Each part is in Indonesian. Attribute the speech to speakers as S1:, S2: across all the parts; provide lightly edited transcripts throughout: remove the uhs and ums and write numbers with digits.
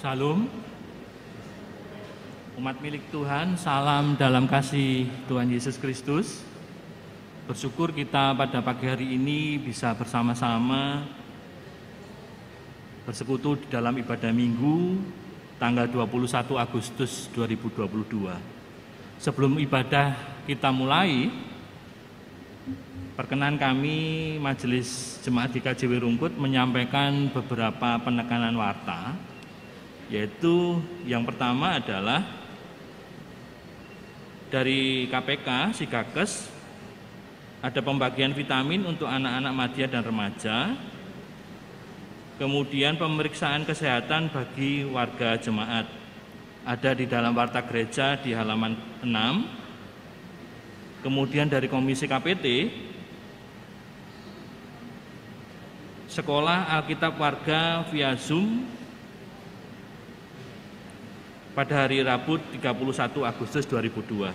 S1: Salam, umat milik Tuhan, salam dalam kasih Tuhan Yesus Kristus. Bersyukur kita pada pagi hari ini bisa bersama-sama bersekutu di dalam ibadah minggu tanggal 21 Agustus 2022. Sebelum ibadah kita mulai, perkenan kami Majelis Jemaat GKJW Rungkut menyampaikan beberapa penekanan warta, yaitu yang pertama adalah dari KPK Sikakes ada pembagian vitamin untuk anak-anak madya dan remaja, kemudian pemeriksaan kesehatan bagi warga jemaat ada di dalam warta gereja di halaman 6. Kemudian dari Komisi KPT, Sekolah Alkitab Warga via Zoom pada hari Rabu 31 Agustus 2002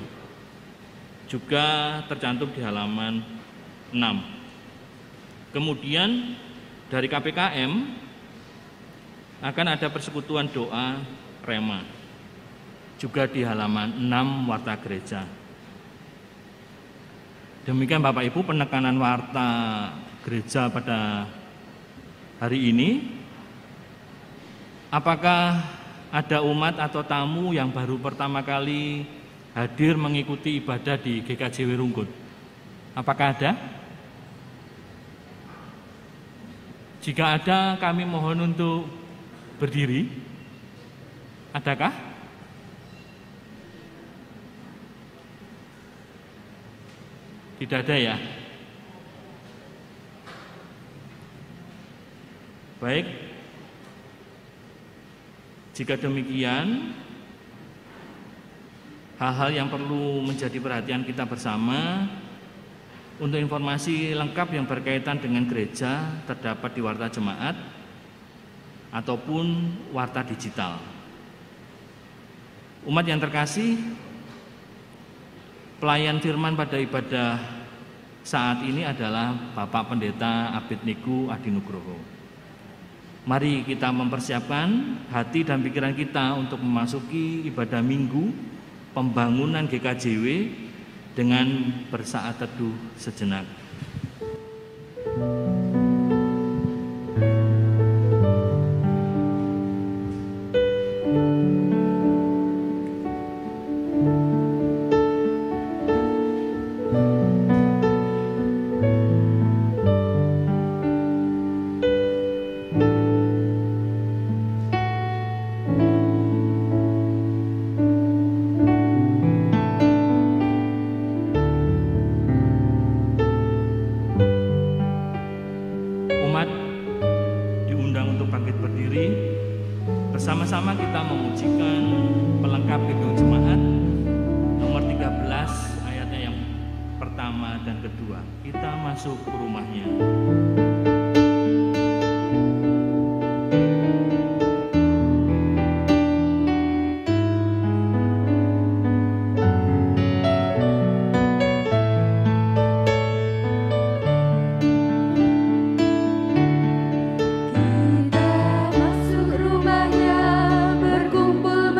S1: juga tercantum di halaman 6. Kemudian dari KPKM akan ada persekutuan doa Rema juga di halaman 6 warta gereja. Demikian Bapak Ibu penekanan warta gereja pada hari ini. Apakah ada umat atau tamu yang baru pertama kali hadir mengikuti ibadah di GKJW Rungkut? Apakah ada? Jika ada, kami mohon untuk berdiri. Adakah? Tidak ada ya? Baik. Jika demikian, hal-hal yang perlu menjadi perhatian kita bersama untuk informasi lengkap yang berkaitan dengan gereja terdapat di warta jemaat ataupun warta digital. Umat yang terkasih, pelayan firman pada ibadah saat ini adalah Bapak Pendeta Abednego Adinugroho. Mari kita mempersiapkan hati dan pikiran kita untuk memasuki ibadah minggu pembangunan GKJW dengan bersaat teduh sejenak. Bersama-sama kita memujikan pelengkap gedung jemaat nomor 13 ayatnya yang pertama dan kedua. Kita masuk ke rumahnya.
S2: Kita masuk rumahnya, berkumpul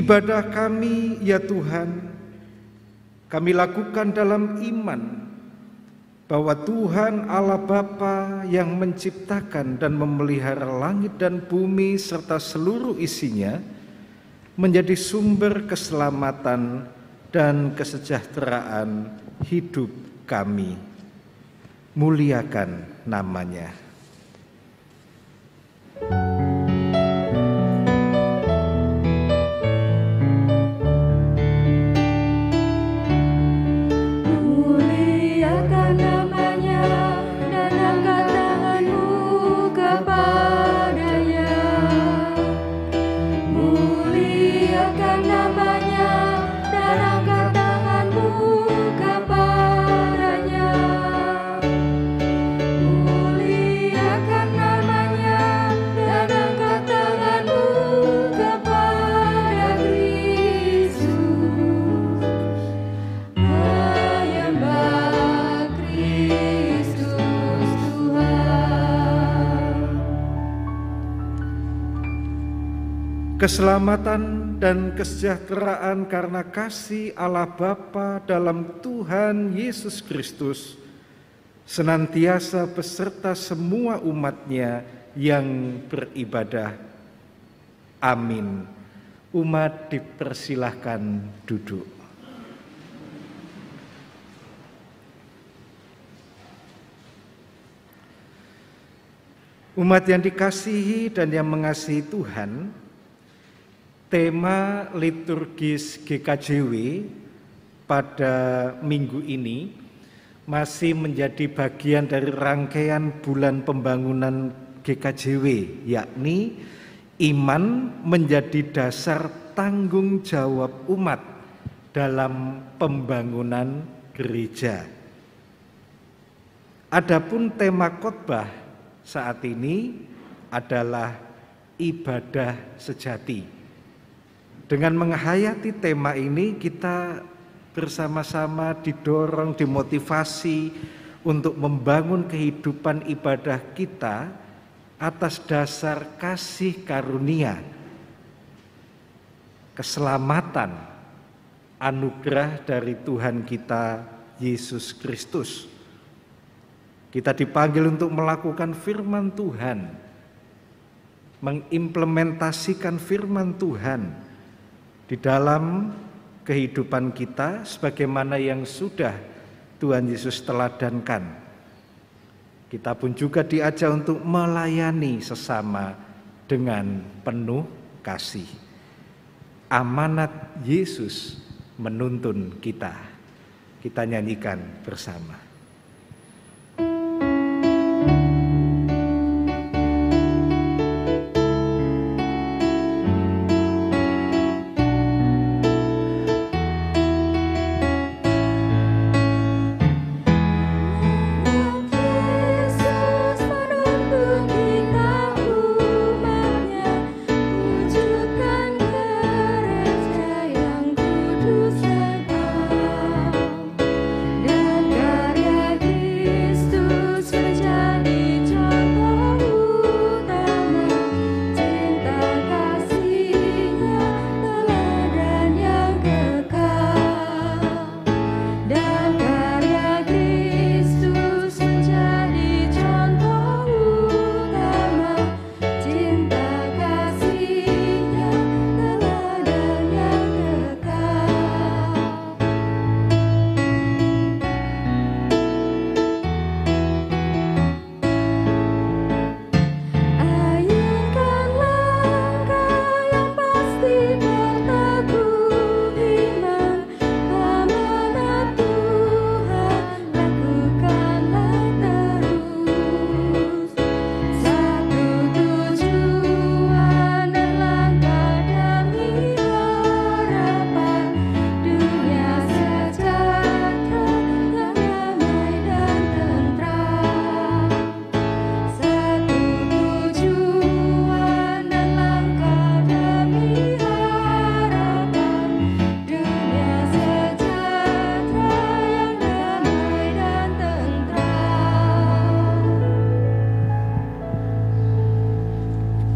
S2: Ibadah kami, ya Tuhan, kami lakukan dalam iman bahwa Tuhan Allah Bapa yang menciptakan dan memelihara langit dan bumi serta seluruh isinya menjadi sumber keselamatan dan kesejahteraan hidup kami. Muliakan namanya. Keselamatan dan kesejahteraan karena kasih Allah Bapa dalam Tuhan Yesus Kristus senantiasa beserta semua umat-Nya yang beribadah. Amin. Umat dipersilahkan duduk. Umat yang dikasihi dan yang mengasihi Tuhan, tema liturgis GKJW pada minggu ini masih menjadi bagian dari rangkaian bulan pembangunan GKJW, yakni iman menjadi dasar tanggung jawab umat dalam pembangunan gereja. Adapun tema khotbah saat ini adalah ibadah sejati. Dengan menghayati tema ini, kita bersama-sama didorong, dimotivasi untuk membangun kehidupan ibadah kita atas dasar kasih karunia, keselamatan, anugerah dari Tuhan kita Yesus Kristus. Kita dipanggil untuk melakukan firman Tuhan, mengimplementasikan firman Tuhan di dalam kehidupan kita sebagaimana yang sudah Tuhan Yesus teladankan. Kita pun juga diajak untuk melayani sesama dengan penuh kasih. Amanat Yesus menuntun kita. Kita nyanyikan bersama.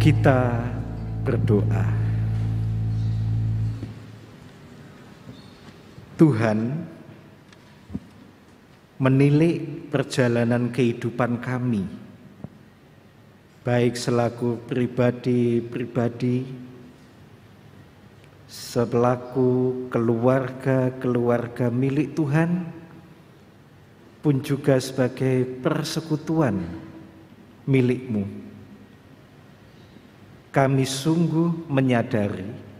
S2: Kita berdoa. Tuhan menilik perjalanan kehidupan kami, baik selaku pribadi-pribadi, selaku keluarga milik Tuhan, pun juga sebagai persekutuan milik-Mu. Kami sungguh menyadari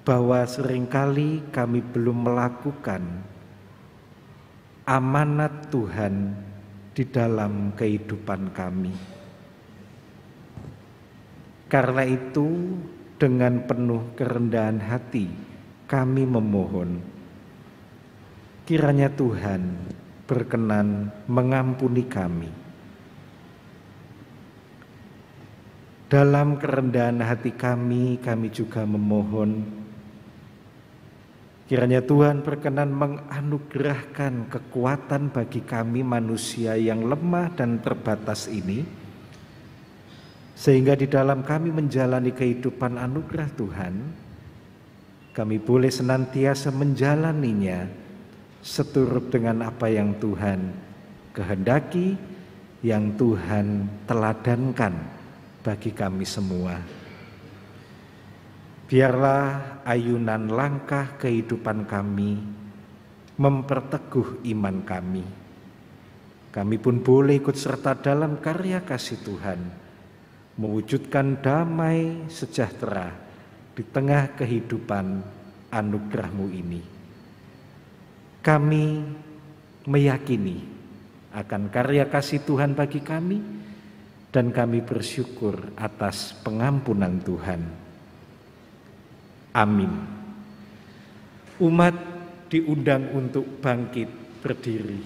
S2: bahwa seringkali kami belum melakukan amanat Tuhan di dalam kehidupan kami. Karena itu, dengan penuh kerendahan hati kami memohon, kiranya Tuhan berkenan mengampuni kami. Dalam kerendahan hati kami juga memohon, kiranya Tuhan berkenan menganugerahkan kekuatan bagi kami manusia yang lemah dan terbatas ini, sehingga di dalam kami menjalani kehidupan anugerah Tuhan, kami boleh senantiasa menjalaninya seturut dengan apa yang Tuhan kehendaki, yang Tuhan teladankan bagi kami semua. Biarlah ayunan langkah kehidupan kami memperteguh iman kami. Kami pun boleh ikut serta dalam karya kasih Tuhan, mewujudkan damai sejahtera di tengah kehidupan anugerah-Mu ini. Kami meyakini akan karya kasih Tuhan bagi kami, dan kami bersyukur atas pengampunan Tuhan. Amin. Umat diundang untuk bangkit berdiri.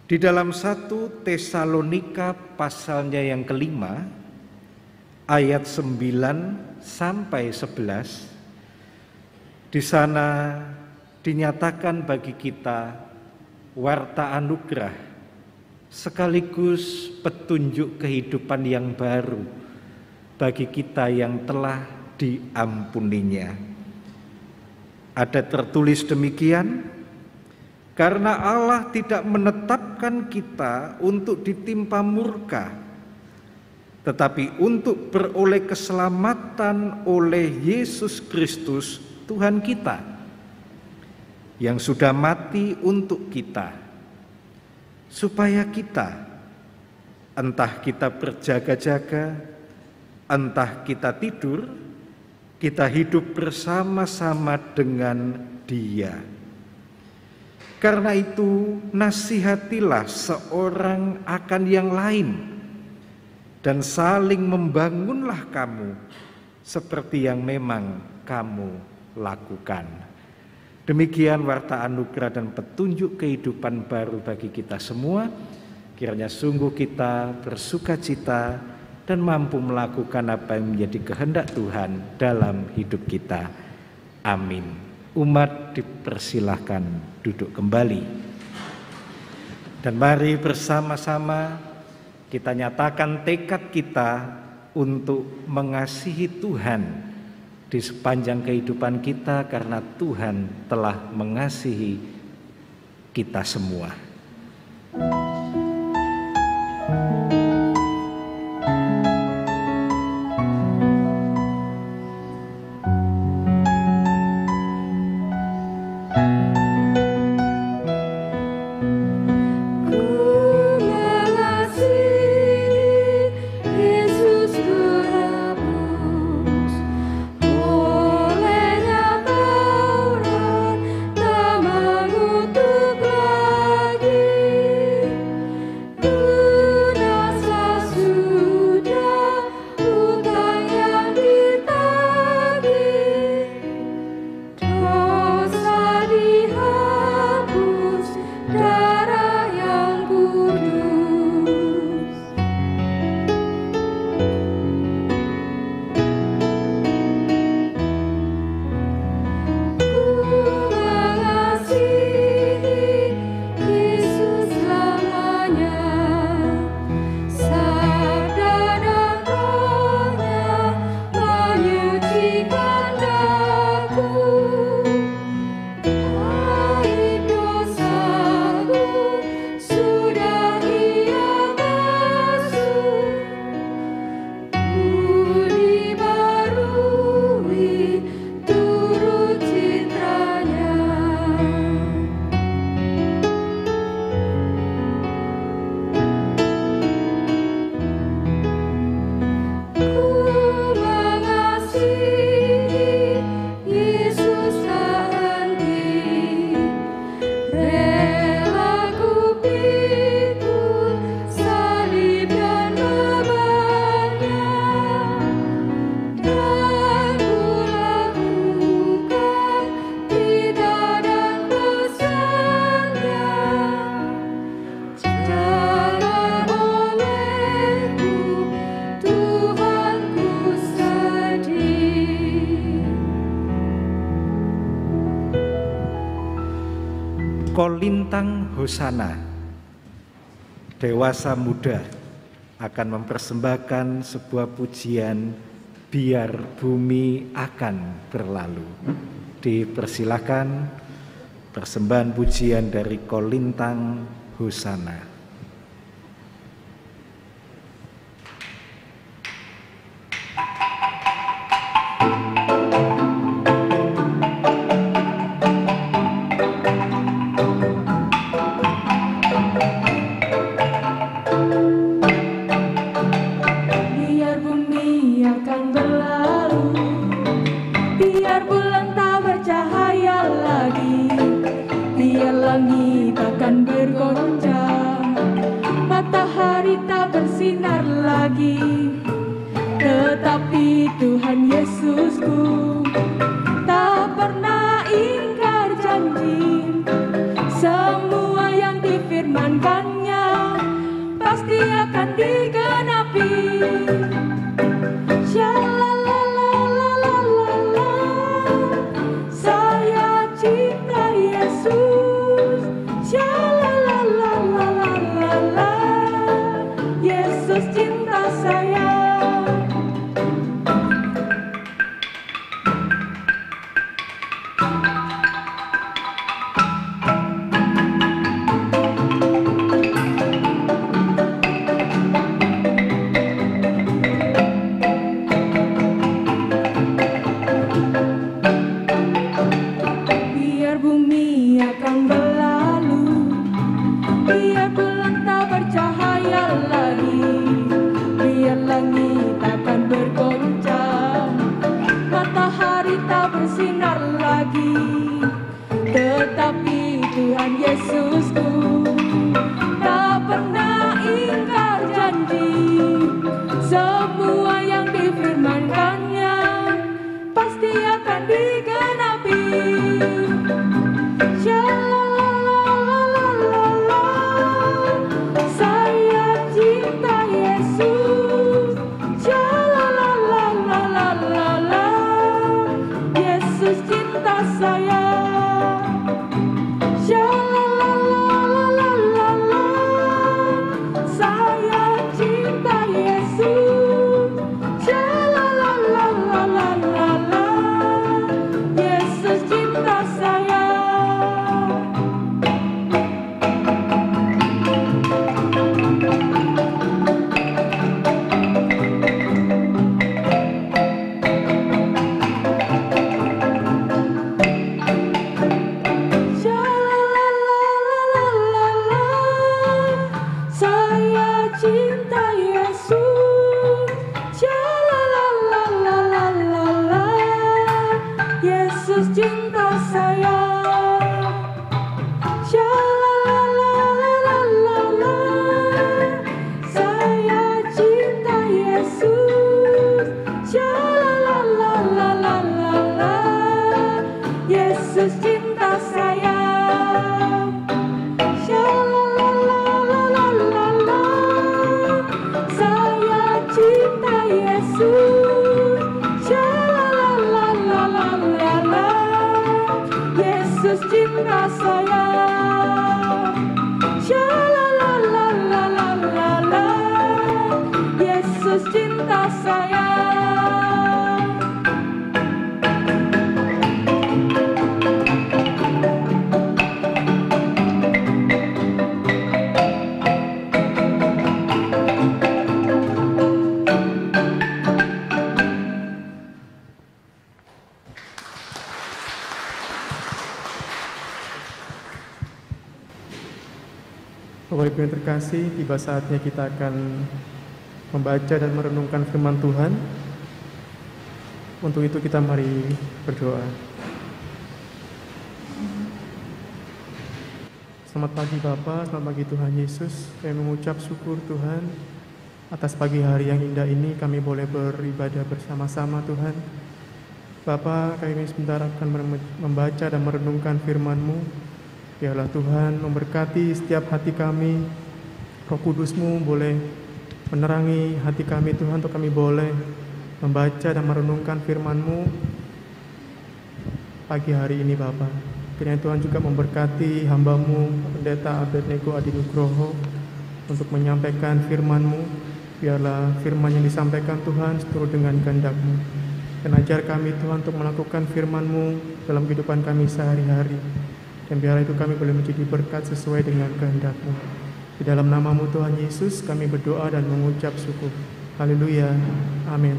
S2: Di dalam 1 Tesalonika pasalnya yang kelima, ayat 9 sampai 11, di sana dinyatakan bagi kita warta anugerah sekaligus petunjuk kehidupan yang baru bagi kita yang telah diampuninya. Ada tertulis demikian, karena Allah tidak menetapkan kita untuk ditimpa murka, tetapi untuk beroleh keselamatan oleh Yesus Kristus Tuhan kita, yang sudah mati untuk kita, supaya kita, entah kita berjaga-jaga, entah kita tidur, kita hidup bersama-sama dengan Dia. Karena itu, nasihatilah seorang akan yang lain, dan saling membangunlah kamu seperti yang memang kamu lakukan. Demikian warta anugerah dan petunjuk kehidupan baru bagi kita semua. Kiranya sungguh kita bersukacita dan mampu melakukan apa yang menjadi kehendak Tuhan dalam hidup kita. Amin. Umat dipersilahkan duduk kembali. Dan mari bersama-sama kita nyatakan tekad kita untuk mengasihi Tuhan di sepanjang kehidupan kita, karena Tuhan telah mengasihi kita semua. Kolintang Hosana, dewasa muda akan mempersembahkan sebuah pujian Biar Bumi Akan Berlalu. Dipersilakan persembahan pujian dari Kolintang Hosana.
S3: Tetapi Tuhan Yesusku tak pernah ingkar janji. Semua yang difirmankannya pasti akan digenapi. Shalalalalala, saya cinta Yesus. Shalalalalala, Yesus cinta saya. Tetapi Tuhan Yesusku tak pernah ingkar janji. Semua yang difirmankannya pasti akan digenapi. Shalalalalala, saya cinta Yesus. Shalalalalala, Yesus cinta saya.
S4: Bapak Ibu yang terkasih, tiba saatnya kita akan membaca dan merenungkan firman Tuhan. Untuk itu kita mari berdoa. Selamat pagi Bapa, selamat pagi Tuhan Yesus. Kami mengucap syukur Tuhan atas pagi hari yang indah ini kami boleh beribadah bersama-sama Tuhan. Bapa, kami sebentar akan membaca dan merenungkan firman-Mu. Biarlah Tuhan memberkati setiap hati kami. Roh Kudus-Mu boleh menerangi hati kami Tuhan, untuk kami boleh membaca dan merenungkan firman-Mu pagi hari ini Bapa. Kiranya Tuhan juga memberkati hamba-Mu, Pendeta Abednego Adinugroho, untuk menyampaikan firman-Mu. Biarlah firman yang disampaikan Tuhan seturut dengan kehendak-Mu. Dan ajar kami Tuhan untuk melakukan firman-Mu dalam kehidupan kami sehari-hari. Dan biarlah itu kami boleh menjadi berkat sesuai dengan kehendak-Mu. Di dalam nama-Mu Tuhan Yesus kami berdoa dan mengucap syukur. Haleluya. Amin.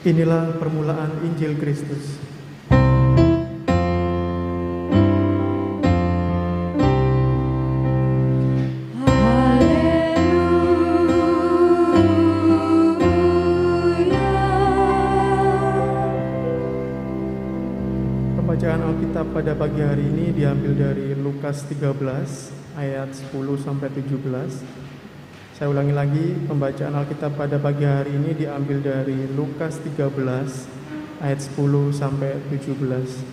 S4: Inilah permulaan Injil Kristus. Bacaan Alkitab pada pagi hari ini diambil dari Lukas 13 ayat 10 sampai 17. Saya ulangi lagi, pembacaan Alkitab pada pagi hari ini diambil dari Lukas 13 ayat 10 sampai 17.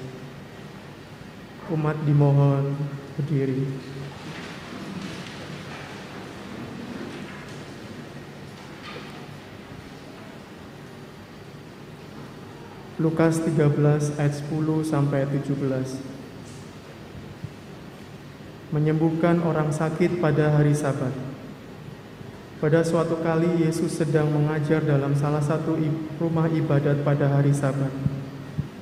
S4: Umat dimohon berdiri. Lukas 13 ayat 10 sampai 17. Menyembuhkan orang sakit pada hari Sabat. Pada suatu kali Yesus sedang mengajar dalam salah satu rumah ibadat pada hari Sabat.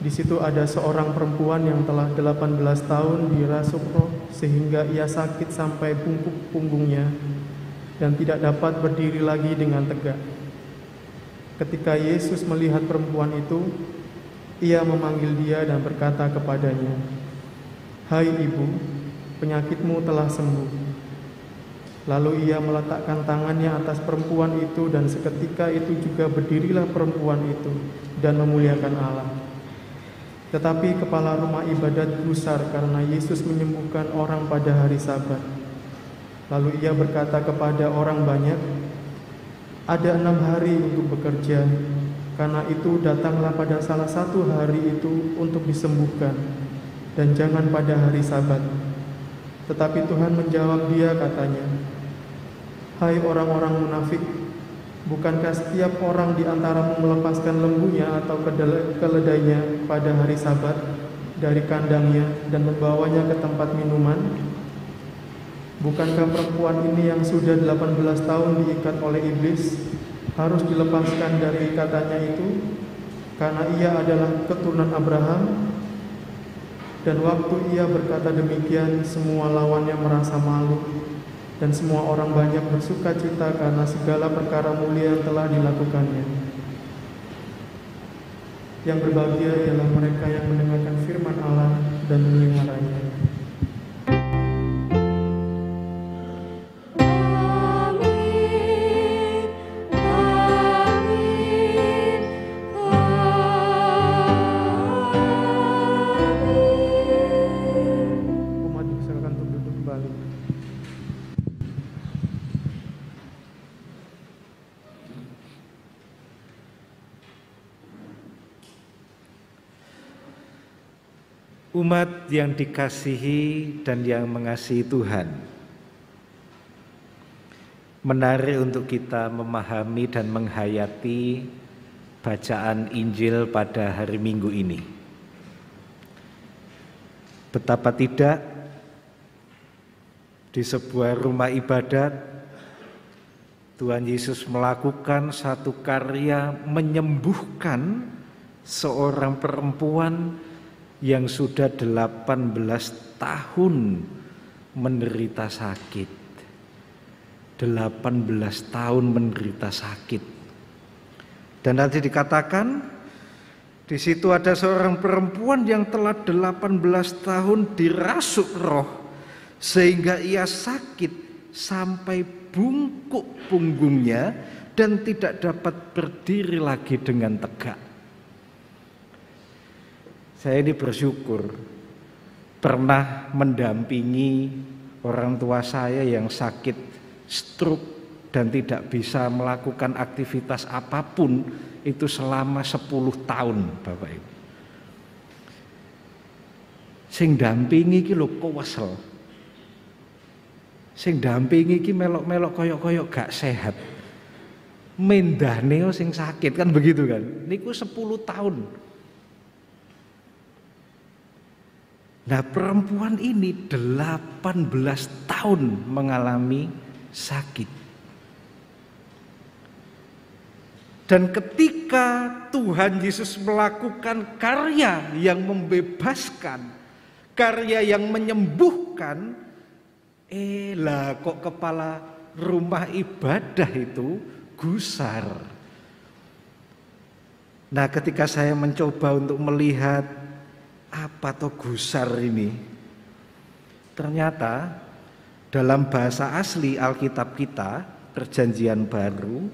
S4: Di situ ada seorang perempuan yang telah 18 tahun dirasuk roh sehingga ia sakit sampai bungkuk punggungnya dan tidak dapat berdiri lagi dengan tegak. Ketika Yesus melihat perempuan itu, ia memanggil dia dan berkata kepadanya, "Hai ibu, penyakitmu telah sembuh." Lalu ia meletakkan tangannya atas perempuan itu dan seketika itu juga berdirilah perempuan itu dan memuliakan Allah. Tetapi kepala rumah ibadat gusar karena Yesus menyembuhkan orang pada hari Sabat. Lalu ia berkata kepada orang banyak, "Ada 6 hari untuk bekerja, karena itu datanglah pada salah satu hari itu untuk disembuhkan, dan jangan pada hari Sabat." Tetapi Tuhan menjawab dia katanya, "Hai orang-orang munafik, bukankah setiap orang di antaramu melepaskan lembunya atau keledainya pada hari Sabat dari kandangnya dan membawanya ke tempat minuman? Bukankah perempuan ini yang sudah 18 tahun diikat oleh iblis harus dilepaskan dari ikatannya itu karena ia adalah keturunan Abraham?" Dan waktu ia berkata demikian, semua lawannya merasa malu, dan semua orang banyak bersuka cita karena segala perkara mulia yang telah dilakukannya. Yang berbahagia ialah mereka yang mendengarkan firman Allah dan memeliharanya.
S2: Umat yang dikasihi dan yang mengasihi Tuhan, menarik untuk kita memahami dan menghayati bacaan Injil pada hari Minggu ini. Betapa tidak di sebuah rumah ibadat Tuhan Yesus melakukan satu karya menyembuhkan seorang perempuan yang sudah 18 tahun menderita sakit. 18 tahun menderita sakit. Dan nanti dikatakan di situ ada seorang perempuan yang telah 18 tahun dirasuk roh sehingga ia sakit sampai bungkuk punggungnya dan tidak dapat berdiri lagi dengan tegak. Saya ini bersyukur pernah mendampingi orang tua saya yang sakit stroke dan tidak bisa melakukan aktivitas apapun itu selama 10 tahun, Bapak Ibu. Sing dampingi iki lho kewesel. Sing dampingi iki melok-melok koyok-koyok gak sehat. Mendahne sing sakit kan begitu kan. Niku 10 tahun. Nah, perempuan ini 18 tahun mengalami sakit. Dan ketika Tuhan Yesus melakukan karya yang membebaskan, karya yang menyembuhkan, lah kok kepala rumah ibadah itu gusar. Nah, ketika saya mencoba untuk melihat apa toh gusar ini, ternyata dalam bahasa asli Alkitab kita, Perjanjian Baru,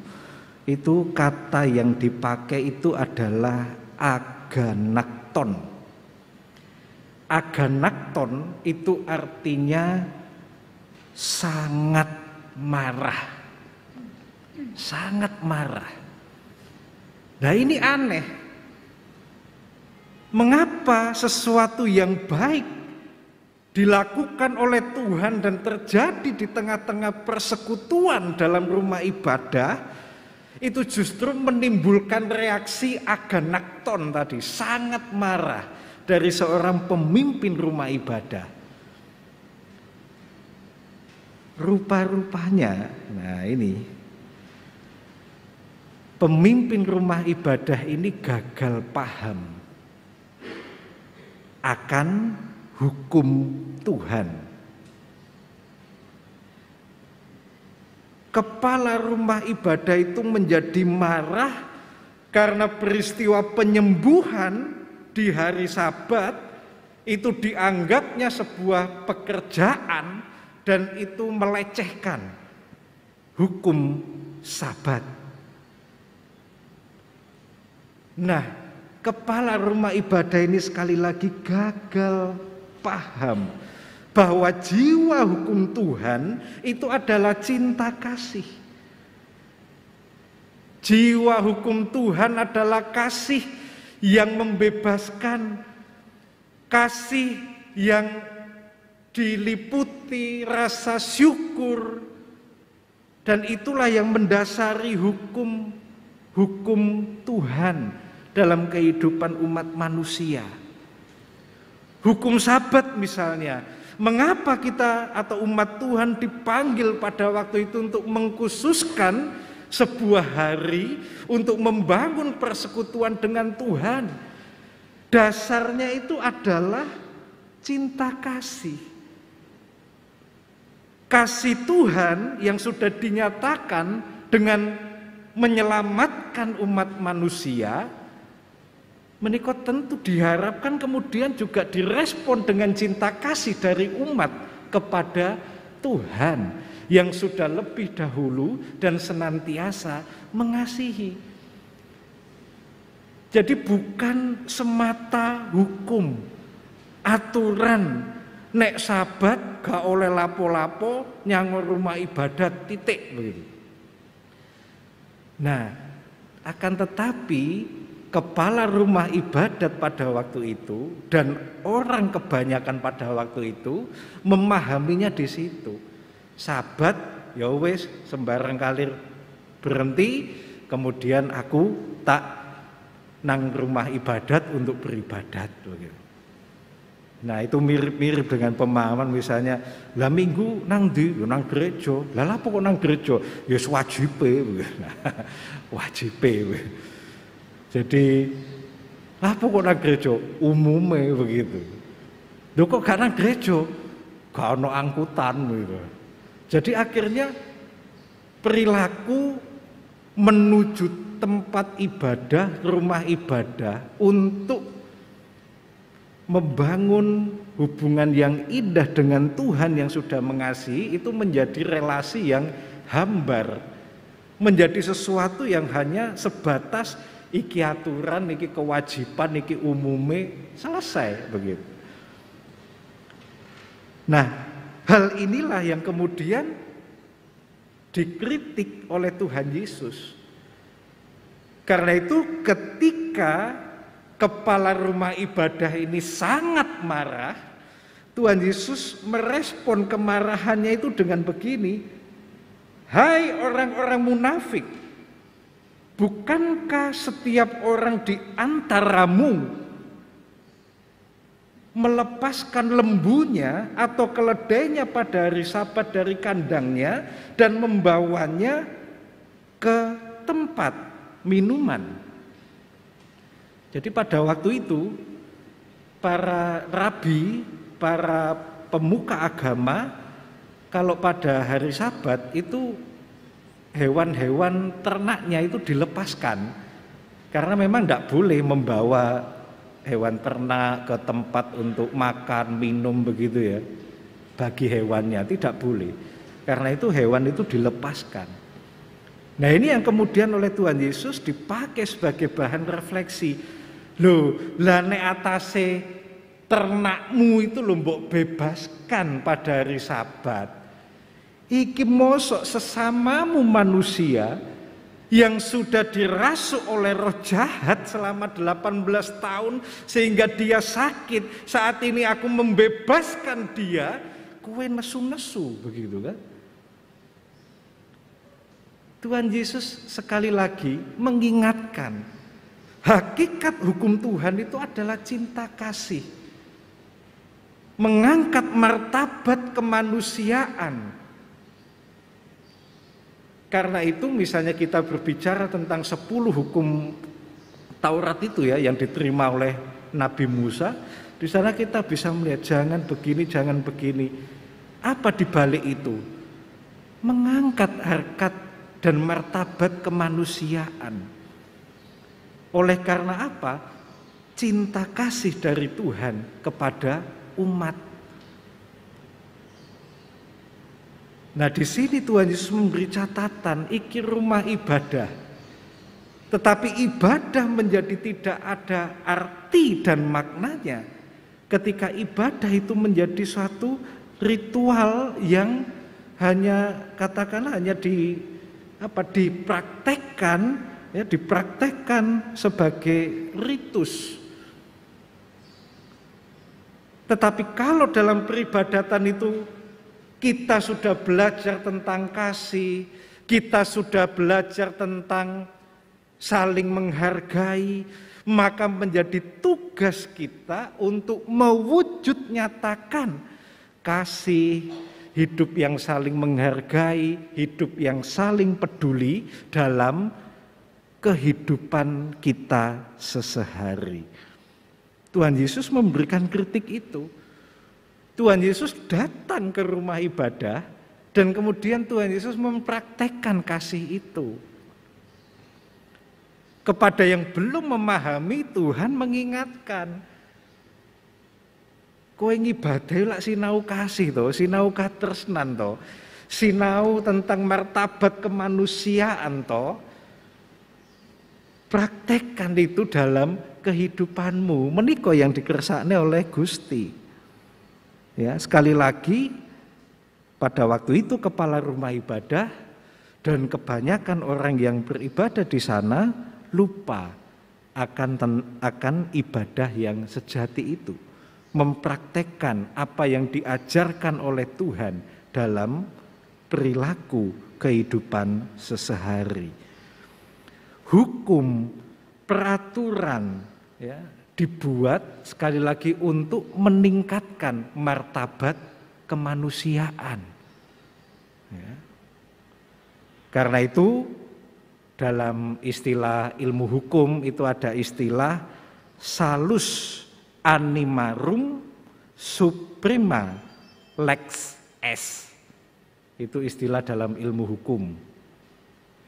S2: itu kata yang dipakai itu adalah aganakton. Aganakton itu artinya sangat marah. Sangat marah. Nah, ini aneh. Mengapa sesuatu yang baik dilakukan oleh Tuhan dan terjadi di tengah-tengah persekutuan dalam rumah ibadah itu justru menimbulkan reaksi aganakton tadi, sangat marah dari seorang pemimpin rumah ibadah. Rupa-rupanya, nah ini, pemimpin rumah ibadah ini gagal paham akan hukum Tuhan. Kepala rumah ibadah itu menjadi marah karena peristiwa penyembuhan di hari Sabat itu dianggapnya sebuah pekerjaan dan itu melecehkan hukum Sabat. Nah, kepala rumah ibadah ini sekali lagi gagal paham bahwa jiwa hukum Tuhan itu adalah cinta kasih. Jiwa hukum Tuhan adalah kasih yang membebaskan, kasih yang diliputi rasa syukur, dan itulah yang mendasari hukum Tuhan dalam kehidupan umat manusia. Hukum Sabat misalnya, mengapa kita atau umat Tuhan dipanggil pada waktu itu untuk mengkhususkan sebuah hari untuk membangun persekutuan dengan Tuhan? Dasarnya itu adalah cinta kasih. Kasih Tuhan yang sudah dinyatakan dengan menyelamatkan umat manusia, menika tentu diharapkan kemudian juga direspon dengan cinta kasih dari umat kepada Tuhan yang sudah lebih dahulu dan senantiasa mengasihi. Jadi bukan semata hukum, aturan, nek Sabat gak oleh lapo-lapo nyangur rumah ibadat titik begitu. Nah, akan tetapi kepala rumah ibadat pada waktu itu dan orang kebanyakan pada waktu itu memahaminya di situ. Sabat ya wis sembarang kalir berhenti, kemudian aku tak nang rumah ibadat untuk beribadat begitu. Nah, itu mirip-mirip dengan pemahaman misalnya, lah minggu nang ndi? Nang gereja. Lah apa kok nang gereja? Ya wajibe. Wajibe. Jadi apa kok nang gereja? Umume begitu. Lho kok gak nang gereja? Gak ono angkutan gitu. Jadi akhirnya perilaku menuju tempat ibadah, rumah ibadah untuk membangun hubungan yang indah dengan Tuhan yang sudah mengasihi itu menjadi relasi yang hambar, menjadi sesuatu yang hanya sebatas iki aturan, iki kewajiban, iki umume, selesai begitu. Nah, hal inilah yang kemudian dikritik oleh Tuhan Yesus. Karena itu ketika kepala rumah ibadah ini sangat marah, Tuhan Yesus merespon kemarahannya itu dengan begini, "Hai orang-orang munafik, bukankah setiap orang di antaramu melepaskan lembunya atau keledainya pada hari Sabat dari kandangnya dan membawanya ke tempat minuman. Jadi pada waktu itu para rabi, para pemuka agama, kalau pada hari Sabat itu hewan-hewan ternaknya itu dilepaskan, karena memang tidak boleh membawa hewan ternak ke tempat untuk makan, minum begitu ya. Bagi hewannya tidak boleh. Karena itu hewan itu dilepaskan. Nah, ini yang kemudian oleh Tuhan Yesus dipakai sebagai bahan refleksi. Loh, lah nek atase ternakmu itu lho mbok bebaskan pada hari Sabat. Iki mosok sesamamu manusia yang sudah dirasuk oleh roh jahat selama 18 tahun sehingga dia sakit. Saat ini aku membebaskan dia, kowe nesu-nesu, begitu kan? Tuhan Yesus sekali lagi mengingatkan, hakikat hukum Tuhan itu adalah cinta kasih. Mengangkat martabat kemanusiaan. Karena itu misalnya kita berbicara tentang 10 hukum Taurat itu ya yang diterima oleh Nabi Musa, di sana kita bisa melihat jangan begini, jangan begini. Apa dibalik itu? Mengangkat harkat dan martabat kemanusiaan. Oleh karena apa? Cinta kasih dari Tuhan kepada umat. Nah, di sini Tuhan Yesus memberi catatan, iki rumah ibadah. Tetapi ibadah menjadi tidak ada arti dan maknanya ketika ibadah itu menjadi suatu ritual yang hanya katakanlah hanya dipraktekkan sebagai ritus. Tetapi kalau dalam peribadatan itu kita sudah belajar tentang kasih, kita sudah belajar tentang saling menghargai, maka menjadi tugas kita untuk mewujud nyatakan kasih, hidup yang saling menghargai, hidup yang saling peduli dalam kehidupan kita sehari-hari. Tuhan Yesus memberikan kritik itu. Tuhan Yesus datang ke rumah ibadah dan kemudian Tuhan Yesus mempraktekkan kasih itu. Kepada yang belum memahami, Tuhan mengingatkan, kowe ngibadah lak sinau kasih to, sinau katresnan to, sinau tentang martabat kemanusiaan to. Praktekkan itu dalam kehidupanmu. Menika yang dikersakne oleh Gusti. Ya, sekali lagi pada waktu itu kepala rumah ibadah dan kebanyakan orang yang beribadah di sana lupa akan ibadah yang sejati itu, mempraktekkan apa yang diajarkan oleh Tuhan dalam perilaku kehidupan sehari-hari. Hukum, peraturan ya dibuat sekali lagi untuk meningkatkan martabat kemanusiaan. Ya. Karena itu dalam istilah ilmu hukum itu ada istilah salus animarum suprema lex est. Itu istilah dalam ilmu hukum.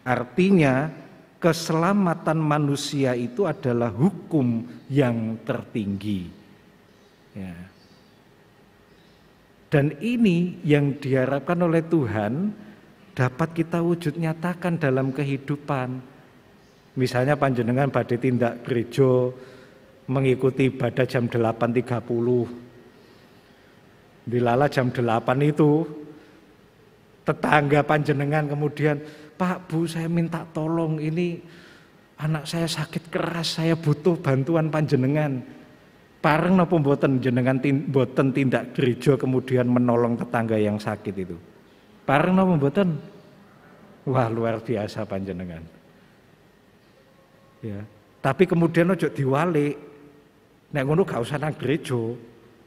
S2: Artinya keselamatan manusia itu adalah hukum yang tertinggi. Ya. Dan ini yang diharapkan oleh Tuhan dapat kita wujud nyatakan dalam kehidupan. Misalnya panjenengan badhe tindak gereja mengikuti ibadah jam 8.30. Dilala jam 8 itu tetangga panjenengan kemudian, Pak, Bu, saya minta tolong, ini anak saya sakit keras, saya butuh bantuan panjenengan. Pareng napa mboten jenengan mboten tindak gereja kemudian menolong tetangga yang sakit itu? Pareng napa mboten? Wah, luar biasa panjenengan. Ya. Tapi kemudian ojo diwalik. Nek ngono gak usah nang gereja.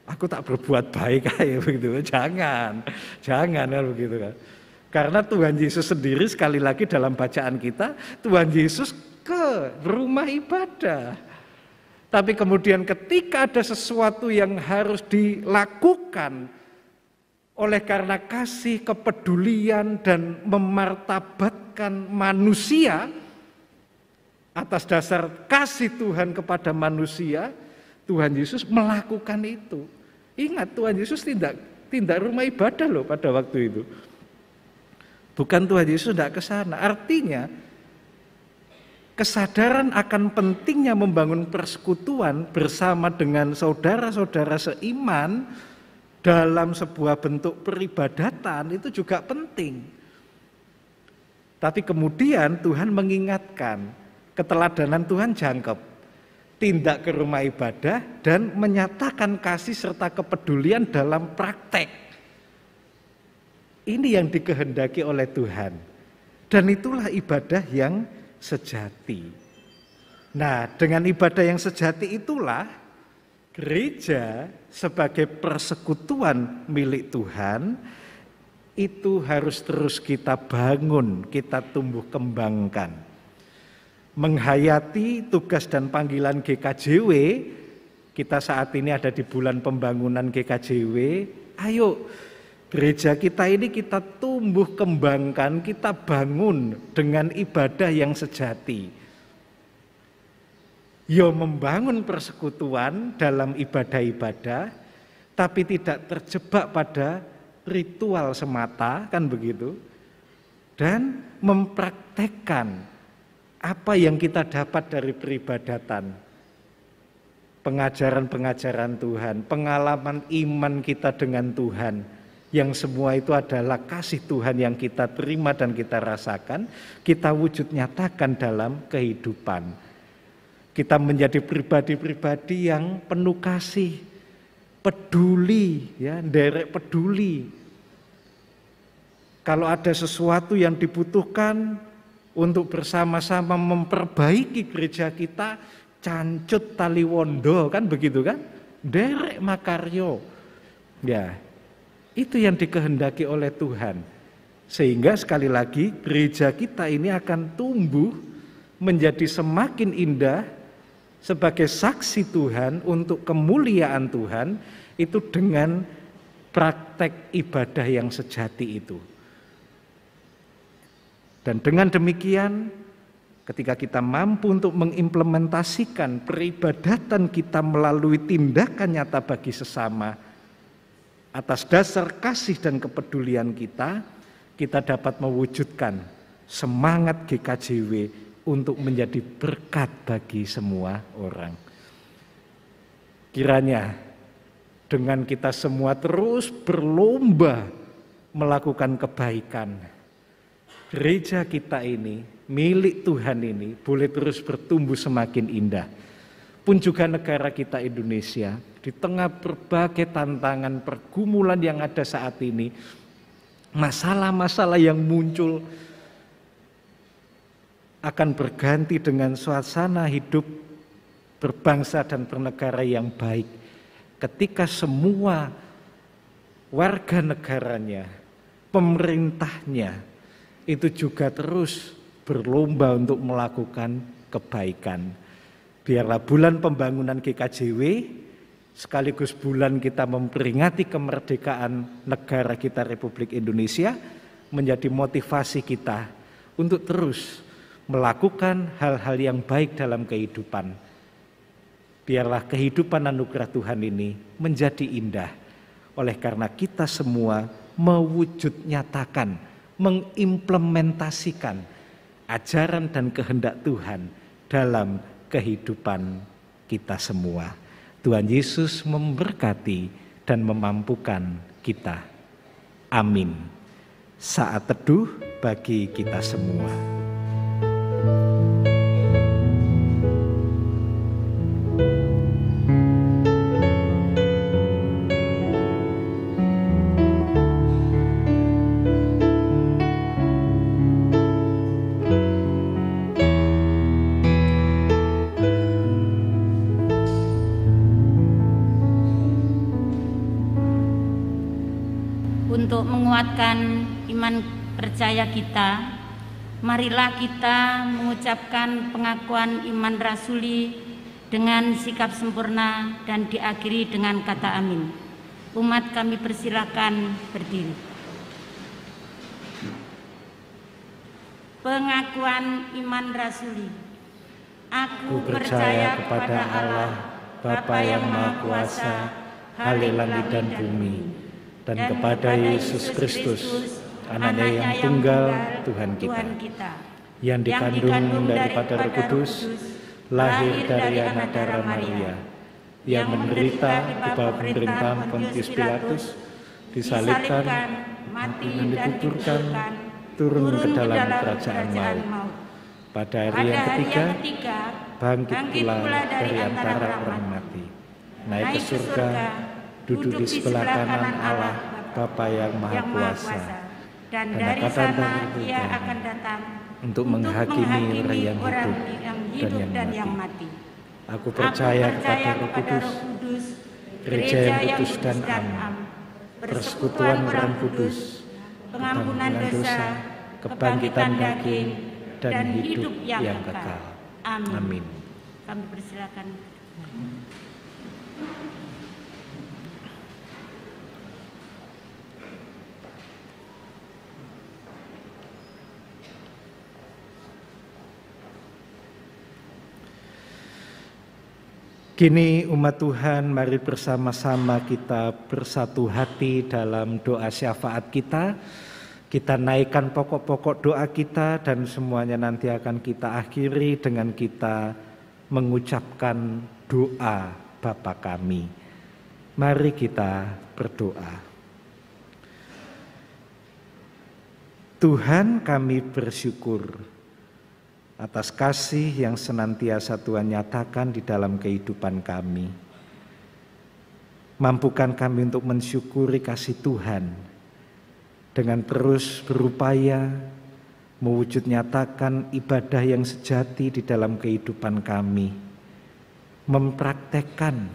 S2: aku tak berbuat baik kayak begitu. Jangan kan begitu kan. Karena Tuhan Yesus sendiri sekali lagi dalam bacaan kita, Tuhan Yesus ke rumah ibadah. Tapi kemudian ketika ada sesuatu yang harus dilakukan oleh karena kasih, kepedulian dan memartabatkan manusia atas dasar kasih Tuhan kepada manusia, Tuhan Yesus melakukan itu. Ingat, Tuhan Yesus tidak rumah ibadah loh pada waktu itu. Bukan Tuhan Yesus tidak ke sana. Artinya kesadaran akan pentingnya membangun persekutuan bersama dengan saudara-saudara seiman dalam sebuah bentuk peribadatan itu juga penting. Tapi kemudian Tuhan mengingatkan, keteladanan Tuhan jangkep. Tindak ke rumah ibadah dan menyatakan kasih serta kepedulian dalam praktek. Ini yang dikehendaki oleh Tuhan. Dan itulah ibadah yang sejati. Nah, dengan ibadah yang sejati itulah gereja sebagai persekutuan milik Tuhan itu harus terus kita bangun, kita tumbuh kembangkan. Menghayati tugas dan panggilan GKJW, kita saat ini ada di bulan pembangunan GKJW, ayo gereja kita ini kita tumbuh kembangkan, kita bangun dengan ibadah yang sejati. Yo membangun persekutuan dalam ibadah-ibadah, tapi tidak terjebak pada ritual semata, kan begitu, dan mempraktekkan apa yang kita dapat dari peribadatan, pengajaran-pengajaran Tuhan, pengalaman iman kita dengan Tuhan, yang semua itu adalah kasih Tuhan yang kita terima dan kita rasakan, kita wujud nyatakan dalam kehidupan. Kita menjadi pribadi-pribadi yang penuh kasih, peduli, ya, nderek peduli. Kalau ada sesuatu yang dibutuhkan untuk bersama-sama memperbaiki gereja kita, cancut tali wondo, kan begitu kan? Derek makaryo. Ya, itu yang dikehendaki oleh Tuhan. Sehingga sekali lagi gereja kita ini akan tumbuh menjadi semakin indah sebagai saksi Tuhan untuk kemuliaan Tuhan itu dengan praktek ibadah yang sejati itu. Dan dengan demikian ketika kita mampu untuk mengimplementasikan peribadatan kita melalui tindakan nyata bagi sesama atas dasar kasih dan kepedulian kita, kita dapat mewujudkan semangat GKJW untuk menjadi berkat bagi semua orang. Kiranya dengan kita semua terus berlomba melakukan kebaikan, gereja kita ini, milik Tuhan ini boleh terus bertumbuh semakin indah. Pun juga negara kita Indonesia, di tengah berbagai tantangan pergumulan yang ada saat ini, masalah-masalah yang muncul akan berganti dengan suasana hidup berbangsa dan bernegara yang baik. Ketika semua warga negaranya, pemerintahnya, itu juga terus berlomba untuk melakukan kebaikan. Biarlah bulan pembangunan GKJW sekaligus bulan kita memperingati kemerdekaan negara kita Republik Indonesia menjadi motivasi kita untuk terus melakukan hal-hal yang baik dalam kehidupan. Biarlah kehidupan anugerah Tuhan ini menjadi indah oleh karena kita semua mewujud nyatakan, mengimplementasikan ajaran dan kehendak Tuhan dalam kehidupan kita semua. Tuhan Yesus memberkati dan memampukan kita. Amin. Saat teduh bagi kita semua.
S5: untuk menguatkan iman percaya kita, marilah kita mengucapkan pengakuan iman rasuli dengan sikap sempurna dan diakhiri dengan kata amin. Umat kami persilakan berdiri. Pengakuan iman rasuli. Aku percaya kepada Allah, Bapa yang Maha Kuasa, Halik langit dan bumi, dan kepada Yesus Kristus, Anaknya yang tunggal, Tuhan kita, yang dikandung daripada Roh Kudus, lahir dari anak darah Maria, yang menderita di bawah pemerintahan Pontius Pilatus, disalibkan, mati dan dikuburkan, turun ke dalam kerajaan maut. Pada hari yang ketiga, bangkit pula dari antara orang mati, naik ke surga, duduk di sebelah kanan Allah, Bapa yang Maha Kuasa, dan dari sana Ia akan datang untuk menghakimi orang yang hidup dan yang mati. Aku percaya kepada Roh Kudus, Gereja yang kudus dan am, persekutuan Orang Kudus, pengampunan dosa, kebangkitan daging, dan hidup yang kekal. Amin. Kami persilakan.
S2: Kini umat Tuhan, mari bersama-sama kita bersatu hati dalam doa syafaat kita. Kita naikkan pokok-pokok doa kita dan semuanya nanti akan kita akhiri dengan kita mengucapkan doa Bapa kami. Mari kita berdoa. Tuhan, kami bersyukur atas kasih yang senantiasa Tuhan nyatakan di dalam kehidupan kami. Mampukan kami untuk mensyukuri kasih Tuhan dengan terus berupaya mewujud nyatakan ibadah yang sejati di dalam kehidupan kami, mempraktekkan,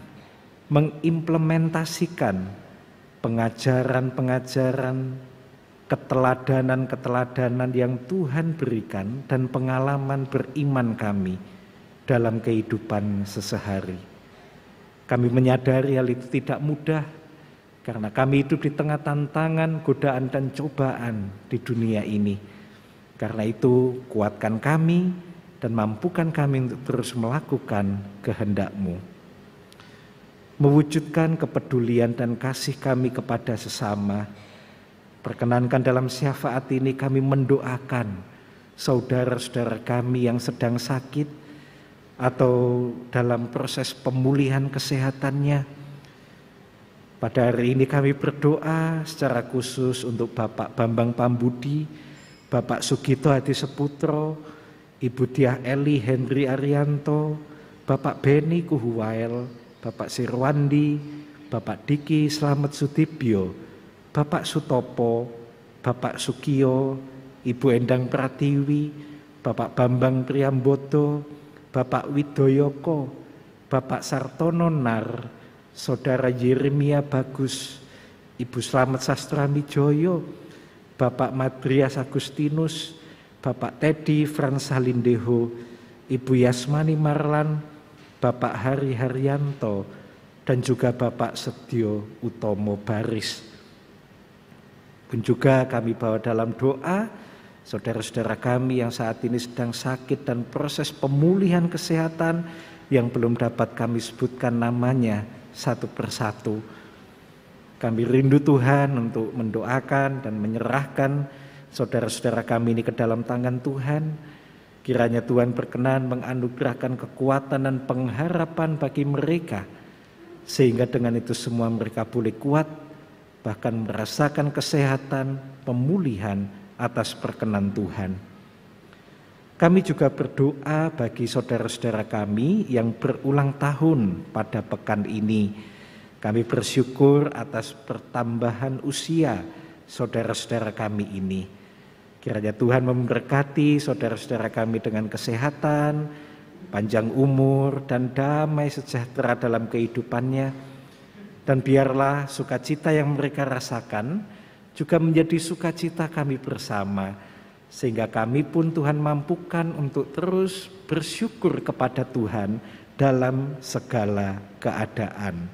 S2: mengimplementasikan pengajaran-pengajaran, keteladanan-keteladanan yang Tuhan berikan dan pengalaman beriman kami dalam kehidupan sesehari. Kami menyadari hal itu tidak mudah karena kami hidup di tengah tantangan, godaan dan cobaan di dunia ini. Karena itu kuatkan kami dan mampukan kami untuk terus melakukan kehendak-Mu. Mewujudkan kepedulian dan kasih kami kepada sesama. Perkenankan dalam syafaat ini kami mendoakan saudara-saudara kami yang sedang sakit atau dalam proses pemulihan kesehatannya. Pada hari ini kami berdoa secara khusus untuk Bapak Bambang Pambudi, Bapak Sugito Hadi Seputro, Ibu Diah Eli Henry Arianto, Bapak Beni Kuhuwael, Bapak Sirwandi, Bapak Diki Slamet Sudibyo, Bapak Sutopo, Bapak Sukio, Ibu Endang Pratiwi, Bapak Bambang Priambodo, Bapak Widoyoko, Bapak Sartono Nar, Saudara Yeremia Bagus, Ibu Slamet Sastramijoyo, Bapak Madrias Agustinus, Bapak Teddy Frans Halindeho, Ibu Yasmani Marlan, Bapak Hari Haryanto, dan juga Bapak Setio Utomo Baris. Pun juga kami bawa dalam doa saudara-saudara kami yang saat ini sedang sakit dan proses pemulihan kesehatan yang belum dapat kami sebutkan namanya satu persatu. Kami rindu Tuhan untuk mendoakan dan menyerahkan saudara-saudara kami ini ke dalam tangan Tuhan. Kiranya Tuhan berkenan menganugerahkan kekuatan dan pengharapan bagi mereka, sehingga dengan itu semua mereka boleh kuat, bahkan merasakan kesehatan, pemulihan atas perkenan Tuhan. Kami juga berdoa bagi saudara-saudara kami yang berulang tahun pada pekan ini. Kami bersyukur atas pertambahan usia saudara-saudara kami ini. Kiranya Tuhan memberkati saudara-saudara kami dengan kesehatan, panjang umur, dan damai sejahtera dalam kehidupannya. Dan biarlah sukacita yang mereka rasakan juga menjadi sukacita kami bersama, sehingga kami pun Tuhan mampukan untuk terus bersyukur kepada Tuhan dalam segala keadaan.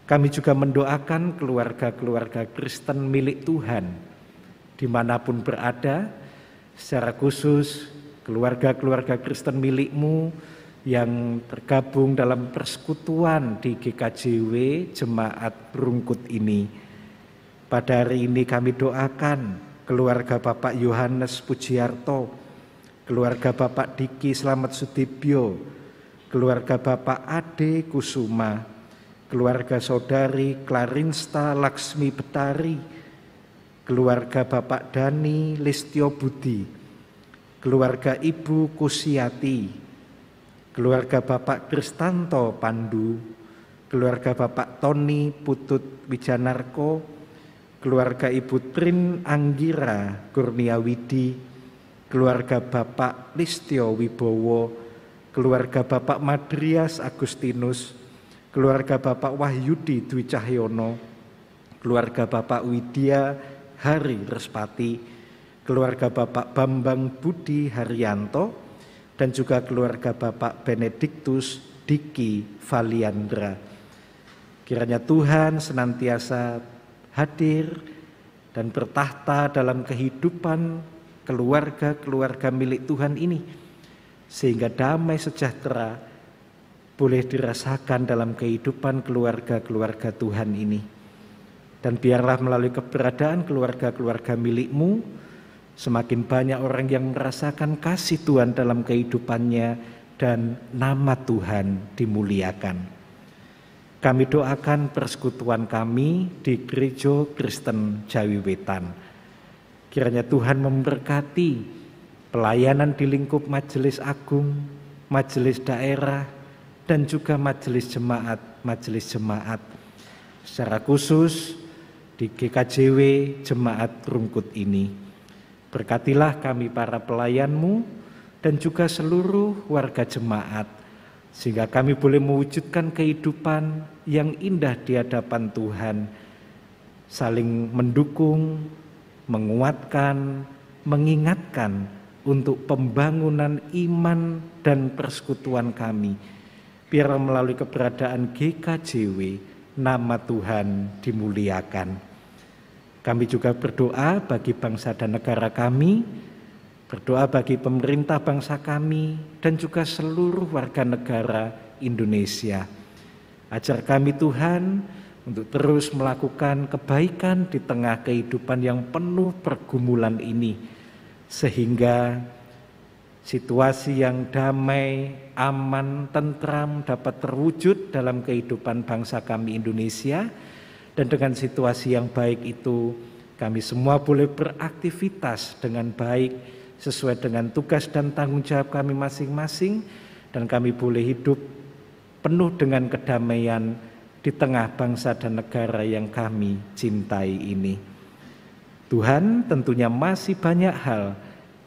S2: Kami juga mendoakan keluarga-keluarga Kristen milik Tuhan dimanapun berada, secara khusus keluarga-keluarga Kristen milikmu yang tergabung dalam persekutuan di GKJW Jemaat Rungkut ini. Pada hari ini kami doakan keluarga Bapak Yohanes Pujiarto, keluarga Bapak Diki Slamet Sudibyo, keluarga Bapak Ade Kusuma, keluarga Saudari Clarinsta Laksmi Betari, keluarga Bapak Dani Listio Budi, keluarga Ibu Kusiati, keluarga Bapak Kristanto Pandu, keluarga Bapak Tony Putut Wijanarko, keluarga Ibu Trin Anggira Kurniawidi, keluarga Bapak Listio Wibowo, keluarga Bapak Madrias Agustinus, keluarga Bapak Wahyudi Dwi Cahyono, keluarga Bapak Widya Hari Respati, keluarga Bapak Bambang Budi Haryanto, dan juga keluarga Bapak Benediktus Diki Valiandra. Kiranya Tuhan senantiasa hadir dan bertahta dalam kehidupan keluarga-keluarga milik Tuhan ini, sehingga damai sejahtera boleh dirasakan dalam kehidupan keluarga-keluarga Tuhan ini. Dan biarlah melalui keberadaan keluarga-keluarga milikmu, semakin banyak orang yang merasakan kasih Tuhan dalam kehidupannya dan nama Tuhan dimuliakan. Kami doakan persekutuan kami di Gereja Kristen Jawi Wetan. Kiranya Tuhan memberkati pelayanan di lingkup majelis agung, majelis daerah, dan juga majelis jemaat. Secara khusus di GKJW Jemaat Rungkut ini. Berkatilah kami para pelayanmu dan juga seluruh warga jemaat, sehingga kami boleh mewujudkan kehidupan yang indah di hadapan Tuhan, saling mendukung, menguatkan, mengingatkan untuk pembangunan iman dan persekutuan kami. Biar melalui keberadaan GKJW, nama Tuhan dimuliakan. Kami juga berdoa bagi bangsa dan negara kami, berdoa bagi pemerintah bangsa kami, dan juga seluruh warga negara Indonesia. Ajar kami Tuhan untuk terus melakukan kebaikan di tengah kehidupan yang penuh pergumulan ini, sehingga situasi yang damai, aman, tentram dapat terwujud dalam kehidupan bangsa kami Indonesia. Dan dengan situasi yang baik itu, kami semua boleh beraktivitas dengan baik sesuai dengan tugas dan tanggung jawab kami masing-masing, dan kami boleh hidup penuh dengan kedamaian di tengah bangsa dan negara yang kami cintai ini. Tuhan, tentunya masih banyak hal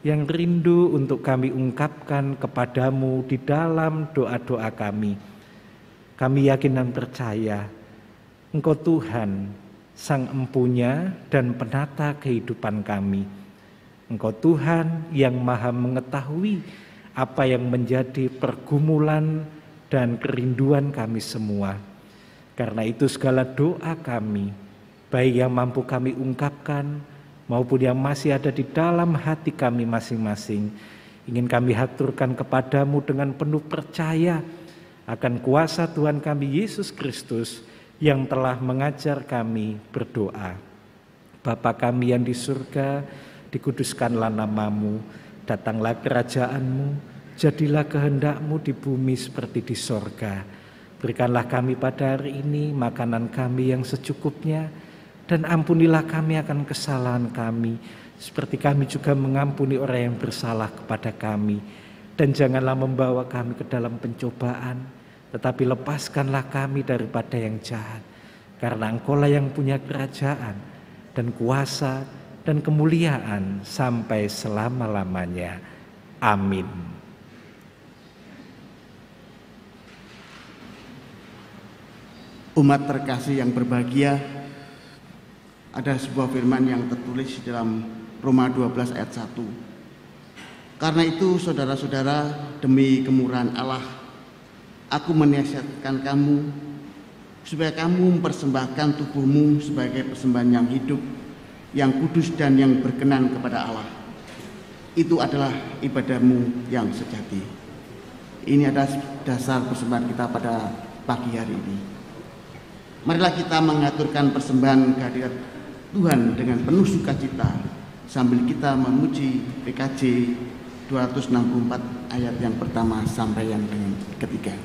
S2: yang rindu untuk kami ungkapkan kepadamu di dalam doa-doa kami. Kami yakin dan percaya Engkau Tuhan, Sang Empunya dan Penata kehidupan kami. Engkau Tuhan yang Maha mengetahui apa yang menjadi pergumulan dan kerinduan kami semua. Karena itu segala doa kami, baik yang mampu kami ungkapkan maupun yang masih ada di dalam hati kami masing-masing, ingin kami haturkan kepadamu dengan penuh percaya akan kuasa Tuhan kami Yesus Kristus yang telah mengajar kami berdoa. Bapa kami yang di surga, dikuduskanlah namamu, datanglah kerajaanmu, jadilah kehendakmu di bumi seperti di sorga. Berikanlah kami pada hari ini makanan kami yang secukupnya, dan ampunilah kami akan kesalahan kami, seperti kami juga mengampuni orang yang bersalah kepada kami. Dan janganlah membawa kami ke dalam pencobaan, tetapi lepaskanlah kami daripada yang jahat. Karena Engkaulah yang punya kerajaan dan kuasa dan kemuliaan sampai selama-lamanya. Amin.
S6: Umat terkasih yang berbahagia, ada sebuah firman yang tertulis di dalam Roma 12 ayat 1. Karena itu saudara-saudara, demi kemurahan Allah, aku menasihatkan kamu supaya kamu mempersembahkan tubuhmu sebagai persembahan yang hidup, yang kudus dan yang berkenan kepada Allah. Itu adalah ibadahmu yang sejati. Ini adalah dasar persembahan kita pada pagi hari ini. Marilah kita mengaturkan persembahan kehadirat Tuhan dengan penuh sukacita sambil kita memuji PKJ 264 ayat yang pertama sampai yang ketiga.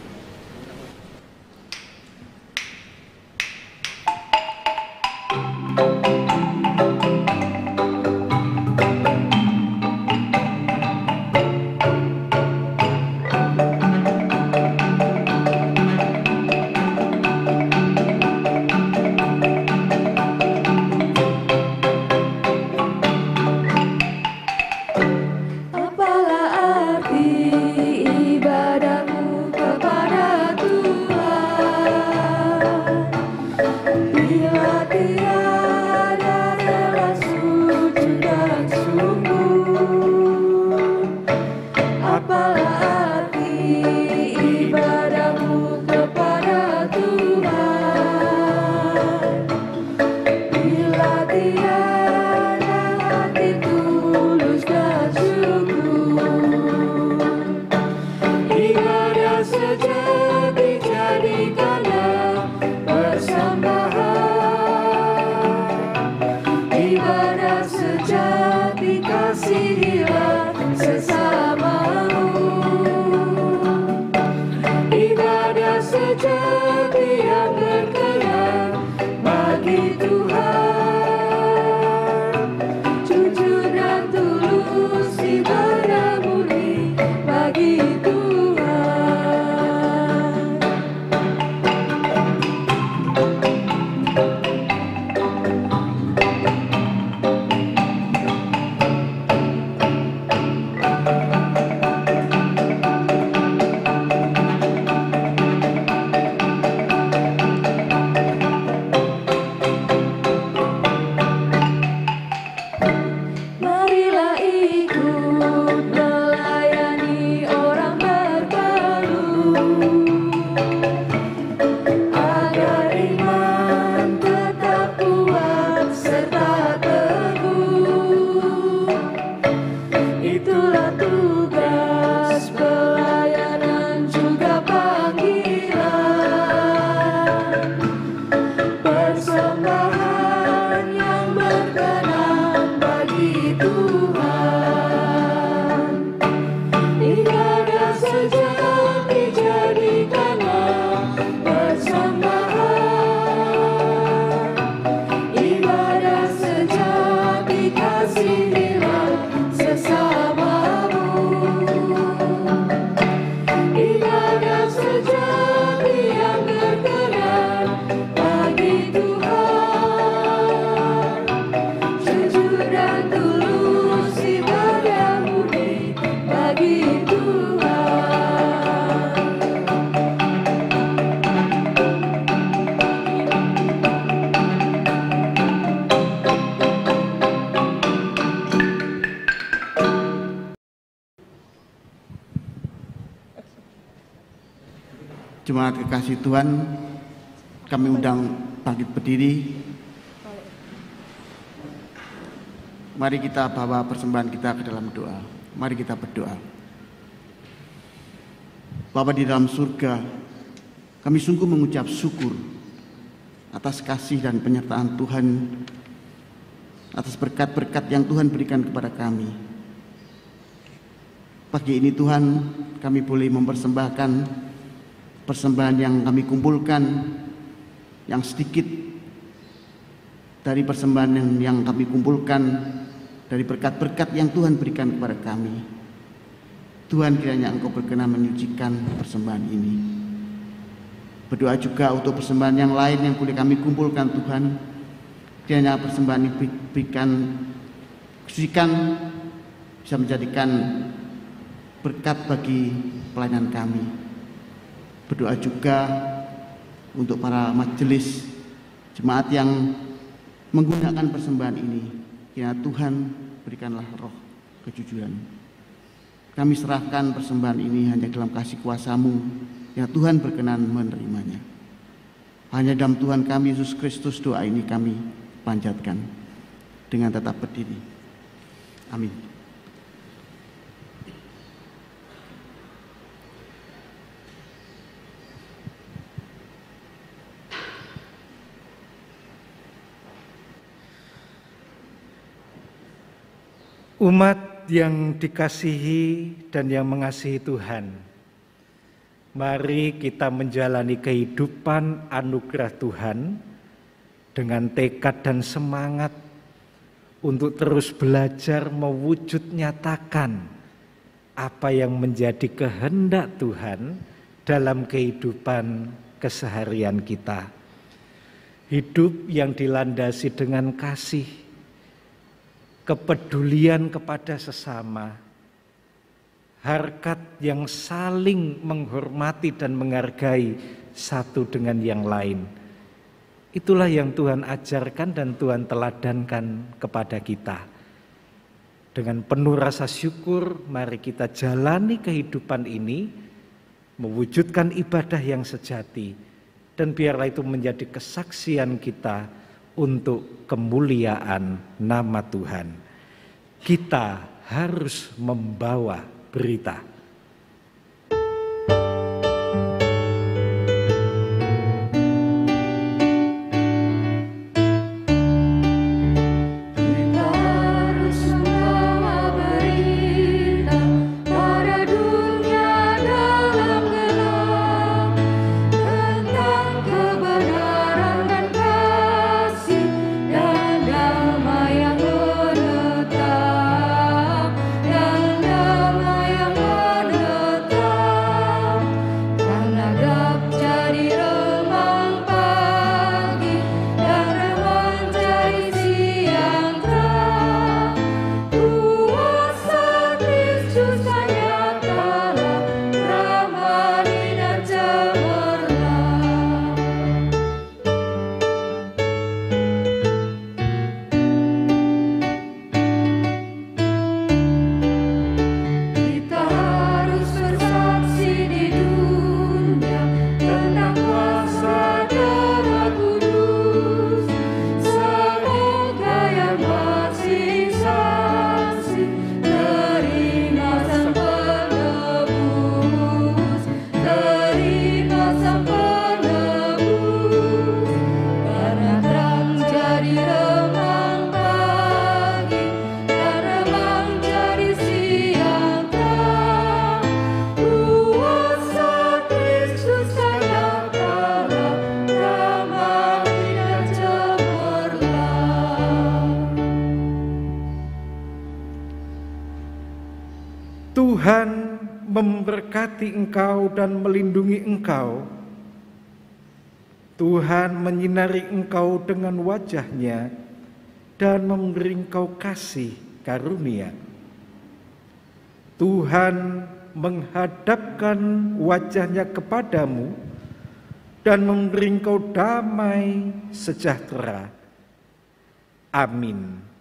S6: Jemaat kekasih Tuhan, kami undang bangkit berdiri. Mari kita bawa persembahan kita ke dalam doa. Mari kita berdoa. Bapa di dalam surga, kami sungguh mengucap syukur atas kasih dan penyertaan Tuhan, atas berkat-berkat yang Tuhan berikan kepada kami. Pagi ini Tuhan, kami boleh mempersembahkan persembahan yang kami kumpulkan, yang sedikit dari persembahan yang kami kumpulkan, dari berkat-berkat yang Tuhan berikan kepada kami. Tuhan, kiranya Engkau berkenan menyucikan persembahan ini. Berdoa juga untuk persembahan yang lain yang boleh kami kumpulkan Tuhan. Kiranya persembahan ini berikan kesucikan, bisa menjadikan berkat bagi pelayanan kami. Berdoa juga untuk para majelis jemaat yang menggunakan persembahan ini. Kiranya Tuhan berikanlah roh kejujuran. Kami serahkan persembahan ini hanya dalam kasih kuasa-Mu, yang Tuhan berkenan menerimanya. Hanya dalam Tuhan kami Yesus Kristus doa ini kami panjatkan dengan tetap berdiri. Amin.
S2: Umat yang dikasihi dan yang mengasihi Tuhan, mari kita menjalani kehidupan anugerah Tuhan dengan tekad dan semangat untuk terus belajar mewujud nyatakan apa yang menjadi kehendak Tuhan dalam kehidupan keseharian kita. Hidup yang dilandasi dengan kasih, kepedulian kepada sesama, harkat yang saling menghormati dan menghargai satu dengan yang lain. Itulah yang Tuhan ajarkan dan Tuhan teladankan kepada kita. Dengan penuh rasa syukur, mari kita jalani kehidupan ini, mewujudkan ibadah yang sejati, dan biarlah itu menjadi kesaksian kita untuk kemuliaan nama Tuhan. Kita harus membawa berita. Tuhan memberkati engkau dan melindungi engkau. Tuhan menyinari engkau dengan wajah-Nya dan memberi engkau kasih karunia. Tuhan menghadapkan wajah-Nya kepadamu dan memberi engkau damai sejahtera. Amin.